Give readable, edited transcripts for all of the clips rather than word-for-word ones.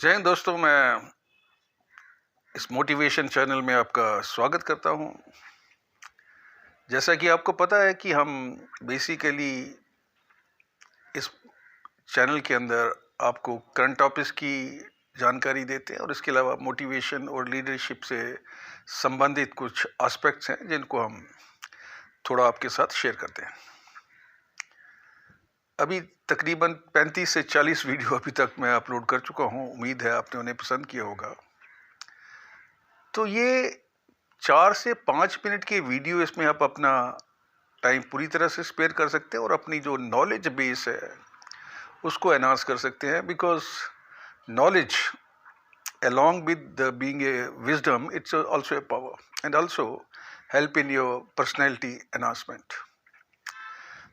जय हिंद दोस्तों, मैं इस मोटिवेशन चैनल में आपका स्वागत करता हूं। जैसा कि आपको पता है कि हम बेसिकली इस चैनल के अंदर आपको करंट टॉपिक्स की जानकारी देते हैं और इसके अलावा मोटिवेशन और लीडरशिप से संबंधित कुछ एस्पेक्ट्स हैं जिनको हम थोड़ा आपके साथ शेयर करते हैं। अभी तकरीबन 35 से 40 वीडियो अभी तक मैं अपलोड कर चुका हूं। उम्मीद है आपने उन्हें पसंद किया होगा। तो ये 4 से 5 मिनट के वीडियो, इसमें आप अपना टाइम पूरी तरह से स्पेयर कर सकते हैं और अपनी जो नॉलेज बेस है उसको एनहांस कर सकते हैं। Because knowledge along with being a wisdom, it's also a power and also help in your personality enhancement.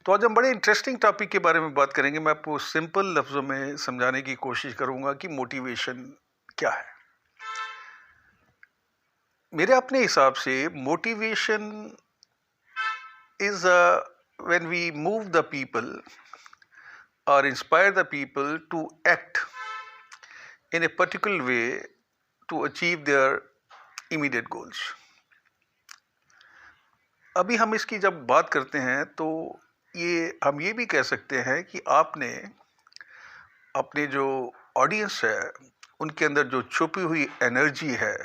तो आज हम बड़े इंटरेस्टिंग टॉपिक के बारे में बात करेंगे। मैं आपको सिंपल लफ्ज़ों में समझाने की कोशिश करूंगा कि मोटिवेशन क्या है। मेरे अपने हिसाब से motivation is when we move the people or inspire the people to act in a particular way to achieve their immediate goals. अभी हम इसकी जब बात करते हैं तो हम ये भी कह सकते हैं कि आपने अपने जो ऑडियंस है उनके अंदर जो छुपी हुई एनर्जी है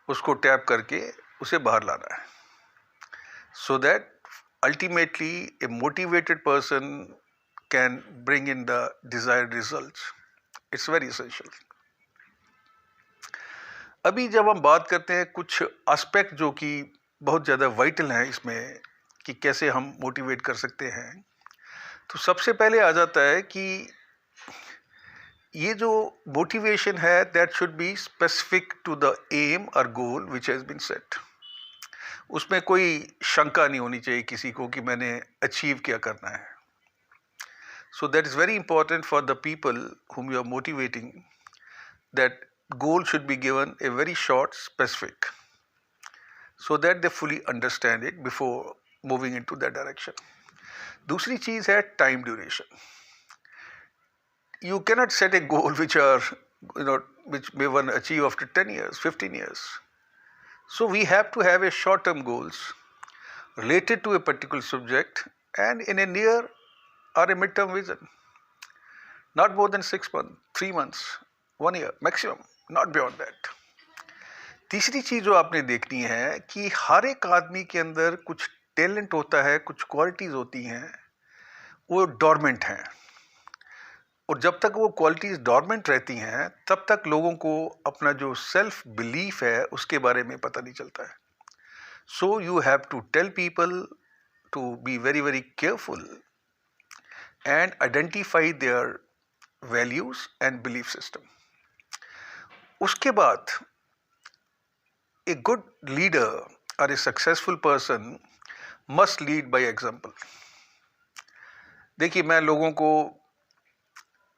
उसको टैप करके उसे बाहर लाना है, so that ultimately a motivated person can bring in the desired results. It's very essential. अभी जब हम बात करते हैं कुछ एस्पेक्ट जो कि बहुत ज़्यादा वाइटल हैं इसमें कि कैसे हम मोटिवेट कर सकते हैं, तो सबसे पहले आ जाता है कि ये जो मोटिवेशन है that should be specific to the aim और goal which has been set. उसमें कोई शंका नहीं होनी चाहिए किसी को कि मैंने अचीव क्या करना है। So that is very important for the people whom you are motivating, that goal should be given a very short, specific, so that they fully understand it before moving into that direction. दूसरी चीज़ है time duration. You cannot set a goal which may one achieve after 10 years, 15 years. So we have to have a short-term goals related to a particular subject and in a near or a mid-term vision. Not more than 6 months, 3 months, 1 year maximum, not beyond that. तीसरी चीज जो आपने देखनी है कि हर एक आदमी के अंदर कुछ टैलेंट होता है, कुछ क्वालिटीज होती हैं, वो डॉर्मेंट हैं, और जब तक वो क्वालिटीज डॉर्मेंट रहती हैं तब तक लोगों को अपना जो सेल्फ बिलीफ है उसके बारे में पता नहीं चलता है. So you have to tell people to be very very careful and identify their values and belief system. उसके बाद a good leader or a successful person must lead by example. देखिए, मैं लोगों को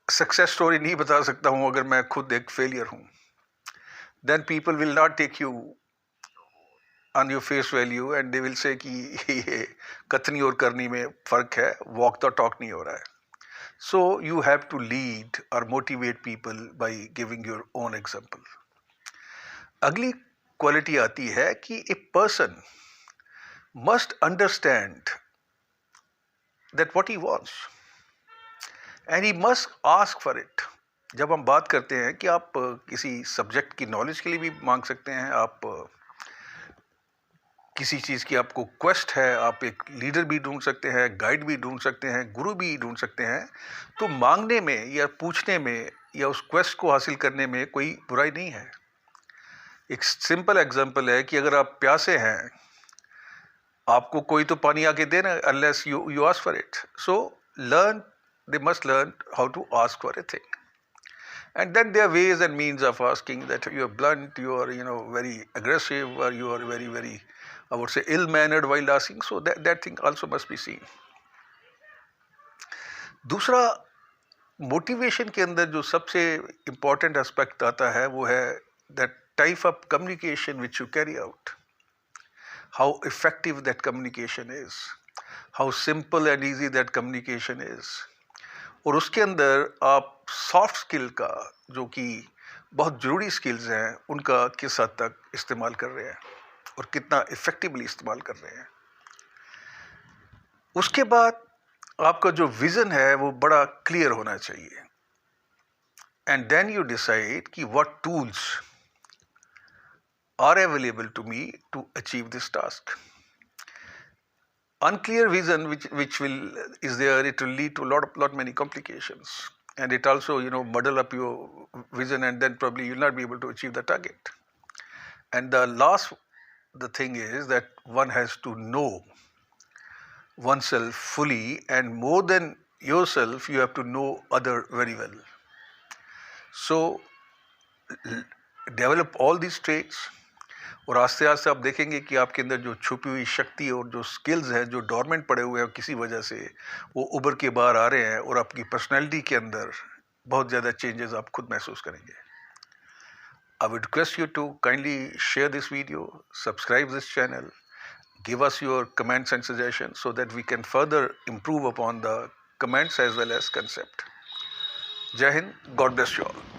सक्सेस स्टोरी नहीं बता सकता हूं अगर मैं खुद एक फेलियर हूं. Then people will not take you on your face value and they will say कि ये कथनी और करनी में फर्क है, walk the talk नहीं हो रहा है. So you have to lead or motivate people by giving your own example. अगली क्वालिटी आती है कि a person must understand that what he wants and he must ask for it. जब हम बात करते हैं कि आप किसी सब्जेक्ट की नॉलेज के लिए भी मांग सकते हैं, आप किसी चीज़ की आपको क्वेस्ट है, आप एक लीडर भी ढूंढ सकते हैं, गाइड भी ढूंढ सकते हैं, गुरु भी ढूंढ सकते हैं. तो मांगने में या पूछने में या उस क्वेस्ट को हासिल करने में कोई बुराई नहीं है. एक सिंपल एग्जांपल है कि अगर आप प्यासे हैं, आपको कोई तो पानी आके देना, unless you ask for it. So they must learn how to ask for a thing. And then there are ways and means of asking, that you are blunt, you are very aggressive, or you are very very, I would say, ill-mannered while asking. So that thing also must be seen. दूसरा, motivation के अंदर जो सबसे important aspect आता है वो है that type of communication which you carry out. How effective that communication is, how simple and easy that communication is, और उसके अंदर आप सॉफ्ट स्किल का, जो कि बहुत ज़रूरी स्किल्स हैं, उनका किस हद तक इस्तेमाल कर रहे हैं और कितना इफ़ेक्टिवली इस्तेमाल कर रहे हैं। उसके बाद आपका जो विज़न है वो बड़ा क्लियर होना चाहिए। एंड देन यू डिसाइड कि what tools are available to me to achieve this task. Unclear vision which will is there, it will lead to lot many complications, and it also muddle up your vision, and then probably you'll not be able to achieve the target. And the thing is that one has to know oneself fully, and more than yourself you have to know other very well. So develop all these traits, और आस्ते आस्ते आप देखेंगे कि आपके अंदर जो छुपी हुई शक्ति और जो स्किल्स हैं, जो डोरमेंट पड़े हुए हैं किसी वजह से, वो उभर के बाहर आ रहे हैं, और आपकी पर्सनैलिटी के अंदर बहुत ज़्यादा चेंजेस आप खुद महसूस करेंगे। I would request you to kindly share this video, subscribe this channel, give us your comments and suggestions so that we can further improve upon the comments as well as concept. Jai Hind, God bless you all.